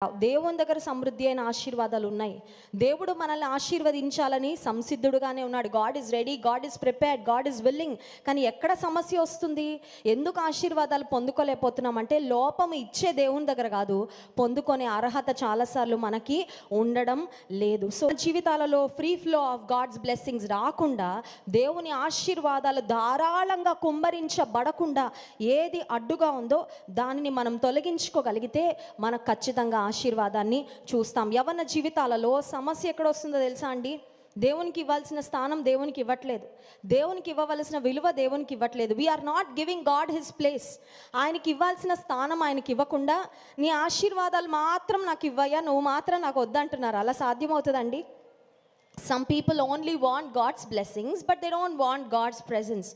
దేవుని దగ్గర సమృద్ధి అయిన ఆశీర్వాదాలు ఉన్నాయి. దేవుడు మనల్ని ఆశీర్వదించాలని సంసిద్ధుడుగానే ఉన్నాడు. God is ready, God is prepared, God is willing. కానీ ఎక్కడ సమస్య వస్తుంది? ఎందుకు ఆశీర్వాదాలు పొందుకోలేకపోతున్నామంటే లోపం ఇచ్చే దేవుని దగ్గర కాదు, పొందుకునే అర్హత చాలాసార్లు మనకి ఉండడం లేదు. సో జీవితాలలో free flow of God's blessings రాకుండా, దేవుని ఆశీర్వాదాలు ధారాళంగా కుమ్మరించబడకుండా ఏది అడ్డుగా ఉందో దానిని మనం తొలగించుకోగలిగితే మనకు ఖచ్చితంగా ఆశీర్వాదాన్ని చూస్తాం. యవ్వన జీవితాలలో సమస్య ఎక్కడ వస్తుందో తెలుసా అండి? దేవునికి ఇవ్వాల్సిన స్థానం దేవునికి ఇవ్వట్లేదు, దేవునికి ఇవ్వవలసిన విలువ దేవునికి ఇవ్వట్లేదు. We are not giving God his place. ఆయనకి ఇవ్వాల్సిన స్థానం ఆయనకి ఇవ్వకుండా నీ ఆశీర్వాదాలు మాత్రం నాకు ఇవ్వయ్యా, నువ్వు మాత్రం నాకు వద్దంటున్నారు. అలా సాధ్యమవుతుందండి? Some people only want God's blessings, but they don't want God's presence.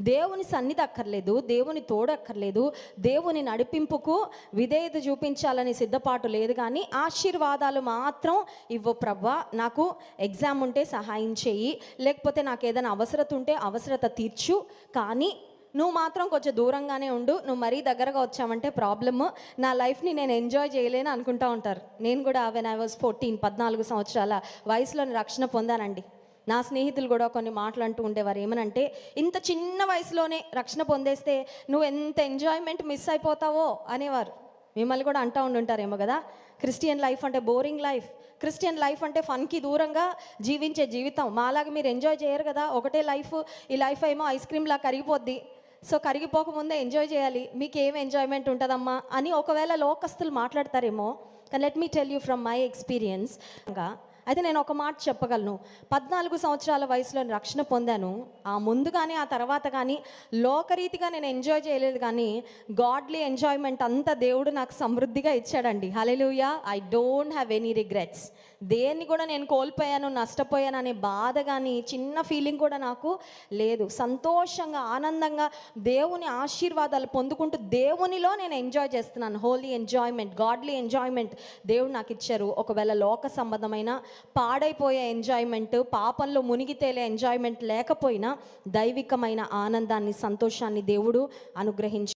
దేవుని సన్నిధి అక్కర్లేదు, దేవుని తోడు అక్కర్లేదు, దేవుని నడిపింపుకు విధేయత చూపించాలని సిద్ధపాటు లేదు. కానీ ఆశీర్వాదాలు మాత్రం ఇవ్వు ప్రభువా, నాకు ఎగ్జామ్ ఉంటే సహాయం చేయి, లేకపోతే నాకు ఏదైనా అవసరత ఉంటే అవసరత తీర్చు, కానీ నువ్వు మాత్రం కొంచెం దూరంగానే ఉండు, నువ్వు మరీ దగ్గరగా వచ్చావంటే ప్రాబ్లమ్, నా లైఫ్ని నేను ఎంజాయ్ చేయలేను అనుకుంటూ ఉంటారు. నేను కూడా వెన్ ఐ వాజ్ 14 సంవత్సరాల వయసులో రక్షణ పొందానండి. నా స్నేహితులు కూడా కొన్ని మాటలు అంటూ ఉండేవారు. ఏమనంటే, ఇంత చిన్న వయసులోనే రక్షణ పొందేస్తే నువ్వు ఎంత ఎంజాయ్మెంట్ మిస్ అయిపోతావో అనేవారు. మిమ్మల్ని కూడా అంటూ ఉండుంటారేమో కదా, క్రిస్టియన్ లైఫ్ అంటే బోరింగ్ లైఫ్, క్రిస్టియన్ లైఫ్ అంటే ఫన్కి దూరంగా జీవించే జీవితం, మాలాగా మీరు ఎంజాయ్ చేయరు కదా, ఒకటే లైఫ్, ఈ లైఫ్ ఏమో ఐస్ క్రీమ్లా కరిగిపోద్ది, సో కరిగిపోకముందే ఎంజాయ్ చేయాలి, మీకు ఏం ఎంజాయ్మెంట్ ఉంటుందమ్మా అని ఒకవేళ లోకస్తులు మాట్లాడతారేమో. కానీ let me tell you from my experience. అయితే నేను ఒక మాట చెప్పగలను, 14 సంవత్సరాల వయసులో రక్షణ పొందాను. ఆ ముందు కానీ ఆ తర్వాత కానీ లోకరీతిగా నేను ఎంజాయ్ చేయలేదు, కానీ గాడ్లీ ఎంజాయ్మెంట్ అంతా దేవుడు నాకు సమృద్ధిగా ఇచ్చాడండి. Hallelujah. I don't have any regrets. దేన్ని కూడా నేను కోల్పోయాను, నష్టపోయాను అనే బాధ కానీ చిన్న ఫీలింగ్ కూడా నాకు లేదు. సంతోషంగా ఆనందంగా దేవుని ఆశీర్వాదాలు పొందుకుంటూ దేవునిలో నేను ఎంజాయ్ చేస్తున్నాను. హోలీ ఎంజాయ్మెంట్, గాడ్లీ ఎంజాయ్మెంట్ దేవుడు నాకు ఇచ్చారు. ఒకవేళ లోక సంబంధమైన పాడైపోయే ఎంజాయ్మెంట్, పాపంలో మునిగి తేలే ఎంజాయ్మెంట్ లేకపోయినా దైవికమైన ఆనందాన్ని, సంతోషాన్ని దేవుడు అనుగ్రహించారు.